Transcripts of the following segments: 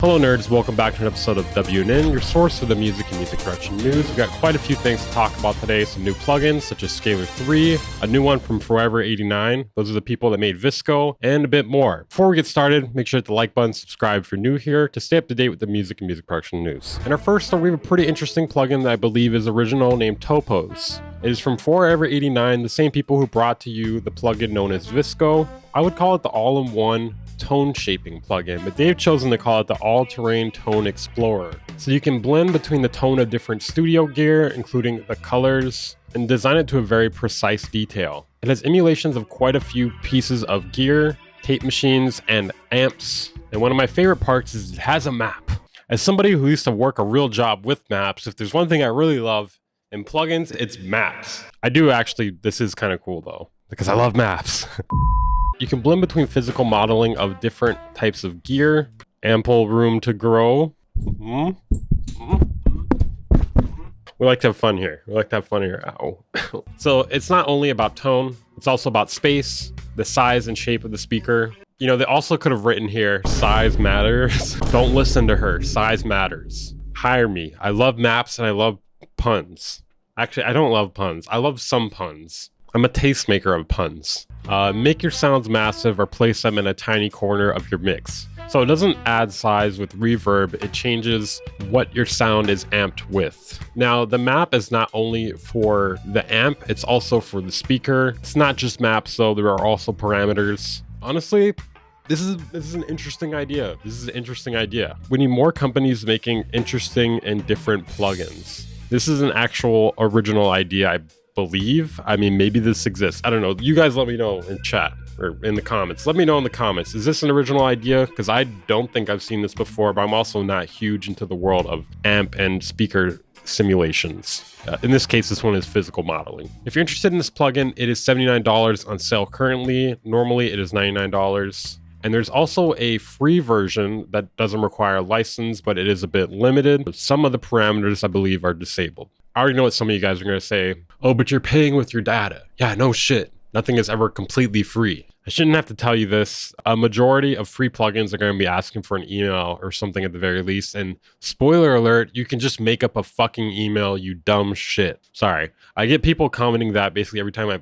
Hello nerds, welcome back to an episode of WNN, your source for the music and music production news. We've got quite a few things to talk about today. Some new plugins such as Scalar 3, a new one from Forever 89, those are the people that made Visco, and a bit more. Before we get started, make sure to hit the like button, subscribe if you're new here to stay up to date with the music and music production news. In our first story, we have a pretty interesting plugin that I believe is original named TOPOS. It is from Forever 89, the same people who brought to you the plugin known as Visco. I would call it the all-in-one tone shaping plugin, but they've chosen to call it the all-terrain tone explorer. So you can blend between the tone of different studio gear, including the colors, and design it to a very precise detail. It has emulations of quite a few pieces of gear, tape machines, and amps. And one of my favorite parts is it has a map. As somebody who used to work a real job with maps, if there's one thing I really love in plugins, it's maps. I do actually, this is kind of cool though, because I love maps. You can blend between physical modeling of different types of gear, ample room to grow. We like to have fun here. Ow. So it's not only about tone, it's also about space, the size and shape of the speaker. You know, they also could have written here, size matters. Don't listen to her, size matters. Hire me. I love maps and I love puns. Actually, I don't love puns. I love some puns. I'm a tastemaker of puns. Make your sounds massive or place them in a tiny corner of your mix. So it doesn't add size with reverb, it changes what your sound is amped with. Now the map is not only for the amp, it's also for the speaker. It's not just maps though, there are also parameters. Honestly, this is an interesting idea. We need more companies making interesting and different plugins. This is an actual original idea, I believe. I mean, maybe this exists. I don't know. You guys let me know in chat or in the comments. Let me know in the comments. Is this an original idea? Because I don't think I've seen this before, but I'm also not huge into the world of amp and speaker simulations. In this case, this one is physical modeling. If you're interested in this plugin, it is $79 on sale currently. Normally, it is $99. And there's also a free version that doesn't require a license, but it is a bit limited. Some of the parameters, I believe, are disabled. I already know what some of you guys are going to say. Oh, but you're paying with your data. Yeah, no shit. Nothing is ever completely free. I shouldn't have to tell you this. A majority of free plugins are going to be asking for an email or something at the very least. And spoiler alert, you can just make up a fucking email, you dumb shit. Sorry. I get people commenting that basically every time I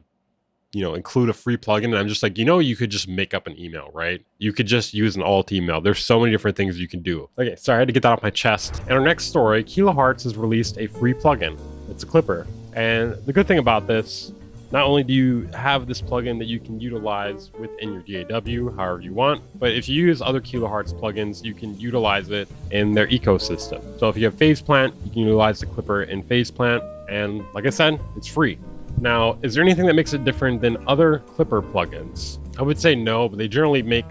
include a free plugin, and I'm just like, you could just make up an email, right? You could just use an alt email. There's so many different things you can do. Okay, sorry, I had to get that off my chest. And our next story, KILOHEARTS has released a free plugin. It's a clipper. And the good thing about this, not only do you have this plugin that you can utilize within your DAW however you want, but if you use other KILOHEARTS plugins, you can utilize it in their ecosystem. So if you have Phase Plant, you can utilize the clipper in Phase Plant. And like I said, it's free. Now, is there anything that makes it different than other clipper plugins? I would say no, but they generally make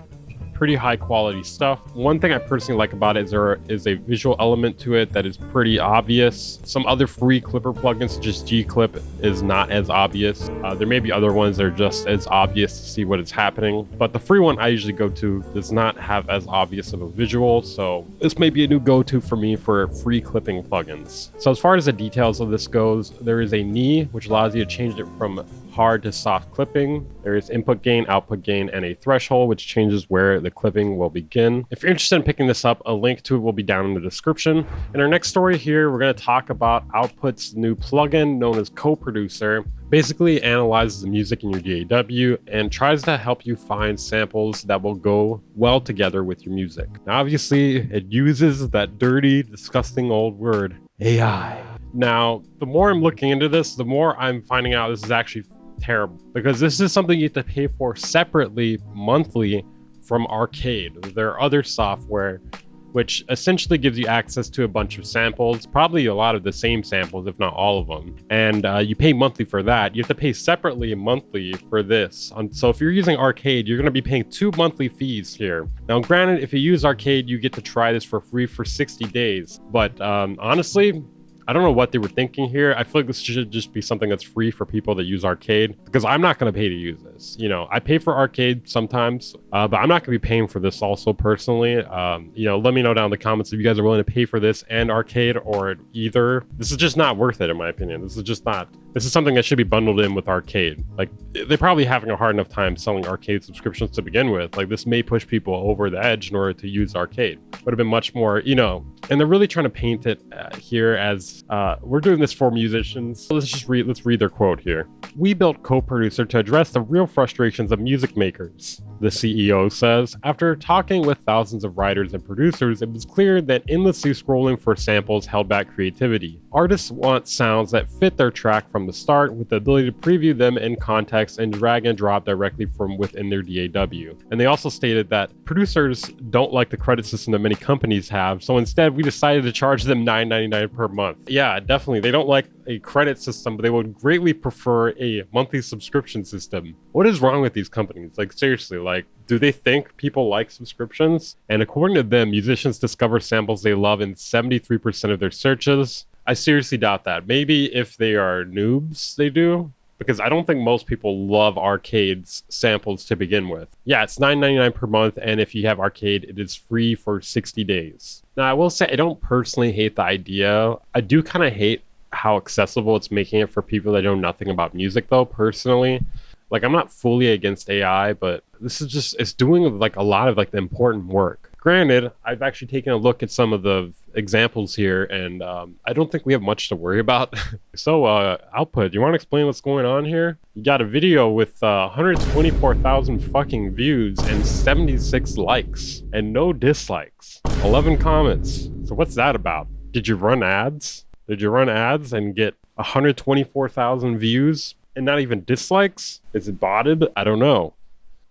pretty high quality stuff. One thing I personally like about it is there is a visual element to it that is pretty obvious. Some other free clipper plugins, such as G-Clip, is not as obvious. There may be other ones that are just as obvious to see what is happening, but the free one I usually go to does not have as obvious of a visual, so this may be a new go-to for me for free clipping plugins. So as far as the details of this goes, there is a knee, which allows you to change it from hard to soft clipping. There is input gain, output gain, and a threshold, which changes where the clipping will begin. If you're interested in picking this up, a link to it will be down in the description. In our next story here, we're going to talk about Output's new plugin known as Co-Producer. Basically analyzes the music in your DAW and tries to help you find samples that will go well together with your music. Now, obviously, it uses that dirty, disgusting old word, AI. Now, the more I'm looking into this, the more I'm finding out this is actually terrible, because this is something you have to pay for separately monthly from Arcade. There are other software which essentially gives you access to a bunch of samples, probably a lot of the same samples, if not all of them. And you pay monthly for that. You have to pay separately monthly for this. So if you're using Arcade, you're going to be paying 2 monthly fees here. Now, granted, if you use Arcade, you get to try this for free for 60 days. But honestly, I don't know what they were thinking here. I feel like this should just be something that's free for people that use arcade, because I'm not going to pay to use this. You know, I pay for arcade sometimes, but I'm not going to be paying for this also personally. You know, let me know down in the comments if you guys are willing to pay for this and arcade or either. This is just not worth it in my opinion. This is something that should be bundled in with arcade. Like, they're probably having a hard enough time selling arcade subscriptions to begin with. Like, this may push people over the edge in order to use arcade. Would have been much more, you know, and they're really trying to paint it here as we're doing this for musicians. So let's read their quote here. "We built Co-Producer to address the real frustrations of music makers," the CEO says. "After talking with thousands of writers and producers, it was clear that endlessly scrolling for samples held back creativity. Artists want sounds that fit their track from the start, with the ability to preview them in context and drag and drop directly from within their DAW." And they also stated that producers don't like the credit system that many companies have, so instead we decided to charge them $9.99 per month. Yeah, definitely. They don't like a credit system, but they would greatly prefer a monthly subscription system. What is wrong with these companies? Like, seriously, like, do they think people like subscriptions? And according to them, musicians discover samples they love in 73% of their searches. I seriously doubt that. Maybe if they are noobs, they do. Because I don't think most people love arcade's samples to begin with. Yeah, it's $9.99 per month, and if you have arcade, it is free for 60 days. Now, I will say I don't personally hate the idea. I do kind of hate how accessible it's making it for people that know nothing about music, though, personally. Like, I'm not fully against AI, but this is just, it's doing like a lot of like the important work. Granted, I've actually taken a look at some of the examples here, and I don't think we have much to worry about. So, output, you want to explain what's going on here? You got a video with 124,000 fucking views and 76 likes, and no dislikes. 11 comments. So what's that about? Did you run ads? Did you run ads and get 124,000 views and not even dislikes? Is it botted? I don't know.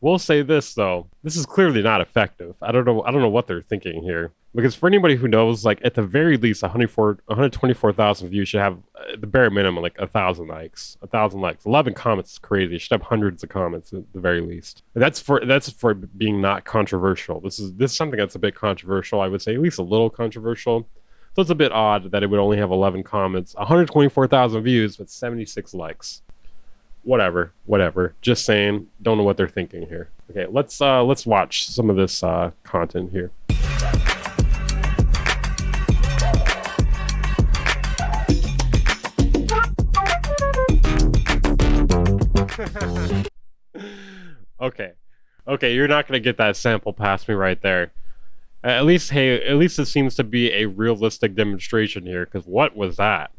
We'll say this though, this is clearly not effective. I don't know what they're thinking here. Because for anybody who knows, like, at the very least, 124,000 views should have the bare minimum like 1,000 likes. 1,000 likes. 11 comments is crazy. It should have hundreds of comments at the very least. And that's for being not controversial. This is something that's a bit controversial. I would say at least a little controversial. So it's a bit odd that it would only have 11 comments, 124,000 views, but 76 likes. Whatever. Just saying, don't know what they're thinking here. Okay, let's watch some of this content here. Okay, you're not gonna get that sample past me right there. At least it seems to be a realistic demonstration here, because what was that?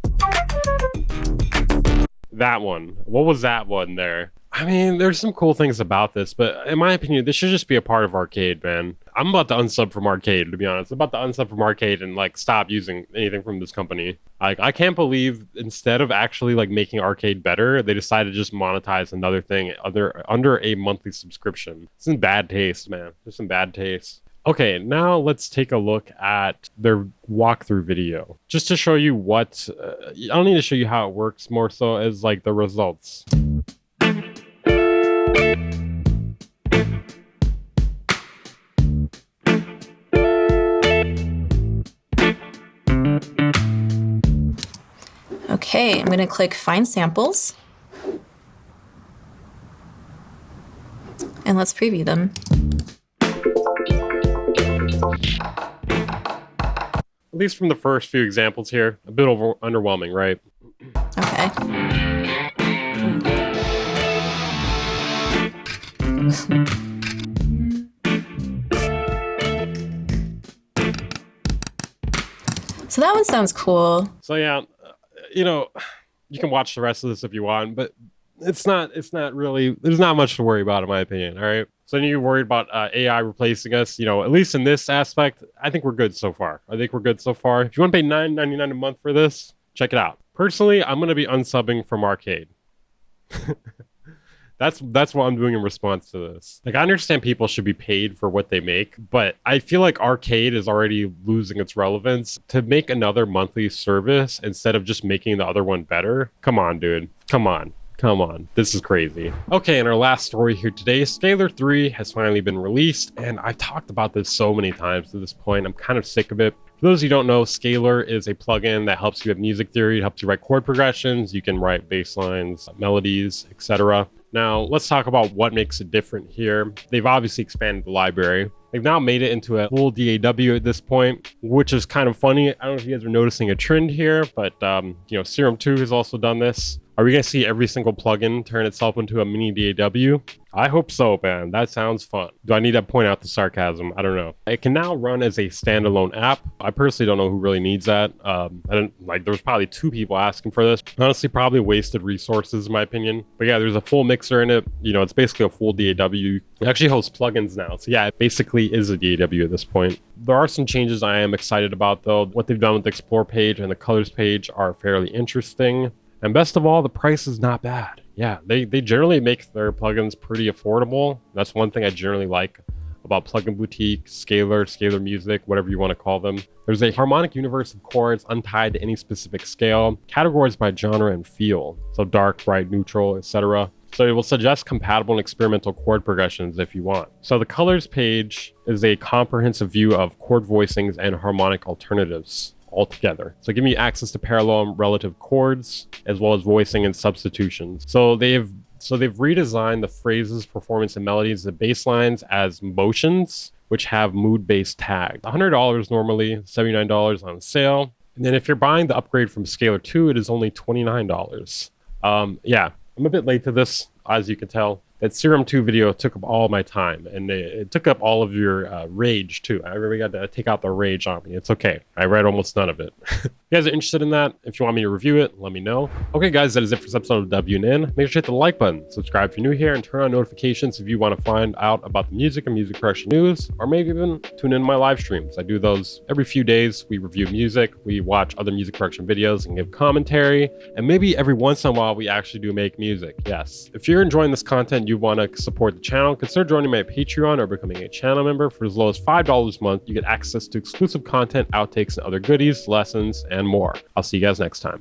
That one. What was that one there? I mean, there's some cool things about this, but in my opinion, this should just be a part of arcade, man. I'm about to unsub from arcade, to be honest. I'm about to unsub from arcade and like stop using anything from this company. Like, I can't believe instead of actually like making arcade better, they decided to just monetize another thing under a monthly subscription. It's in bad taste, man. There's some bad taste. Okay, now let's take a look at their walkthrough video. Just to show you what, I don't need to show you how it works, more so as like the results. Okay, I'm going to click Find Samples. And let's preview them. At least from the first few examples here, a bit underwhelming, right? Okay. So that one sounds cool. So yeah, you know, you can watch the rest of this if you want, but it's not really, there's not much to worry about in my opinion, all right? So you're worried about AI replacing us, you know, at least in this aspect, I think we're good so far. If you want to pay $9.99 a month for this, check it out. Personally, I'm going to be unsubbing from arcade. That's what I'm doing in response to this. Like, I understand people should be paid for what they make, but I feel like arcade is already losing its relevance. To make another monthly service instead of just making the other one better, come on, dude. Come on. This is crazy. Okay, and our last story here today, Scalar 3 has finally been released, and I've talked about this so many times to this point. I'm kind of sick of it. For those who don't know, Scalar is a plugin that helps you with music theory. It helps you write chord progressions. You can write bass lines, melodies, etc. Now, let's talk about what makes it different here. They've obviously expanded the library. They've now made it into a full DAW at this point, which is kind of funny. I don't know if you guys are noticing a trend here, but Serum 2 has also done this. Are we going to see every single plugin turn itself into a mini DAW? I hope so, man. That sounds fun. Do I need to point out the sarcasm? I don't know. It can now run as a standalone app. I personally don't know who really needs that. There's probably 2 people asking for this. Honestly, probably wasted resources in my opinion. But yeah, there's a full mixer in it. It's basically a full DAW. It actually hosts plugins now. So yeah, it basically is a DAW at this point. There are some changes I am excited about though. What they've done with the Explore page and the Colors page are fairly interesting. And best of all, the price is not bad. Yeah, they generally make their plugins pretty affordable. That's one thing I generally like about Plugin Boutique, Scalar Music, whatever you want to call them. There's a harmonic universe of chords untied to any specific scale, categorized by genre and feel. So dark, bright, neutral, etc. So it will suggest compatible and experimental chord progressions if you want. So the Colors page is a comprehensive view of chord voicings and harmonic alternatives altogether. So giving you access to parallel and relative chords, as well as voicing and substitutions. So they've redesigned the phrases, performance, and melodies, the bass lines as motions, which have mood-based tags. $100 normally, $79 on sale. And then if you're buying the upgrade from Scalar 2, it is only $29. Yeah, I'm a bit late to this, as you can tell. That Serum 2 video took up all my time, and it took up all of your rage too. I really got to take out the rage on me. It's okay. I read almost none of it. If you guys are interested in that, if you want me to review it, let me know. Okay, guys, that is it for this episode of W&N. Make sure to hit the like button, subscribe if you're new here, and turn on notifications if you want to find out about the music and music production news, or maybe even tune in to my live streams. I do those every few days. We review music, we watch other music production videos and give commentary, and maybe every once in a while we actually do make music. Yes. If you're enjoying this content, you want to support the channel, consider joining my Patreon or becoming a channel member. For as low as $5 a month, you get access to exclusive content, outtakes, and other goodies, lessons, and more. I'll see you guys next time.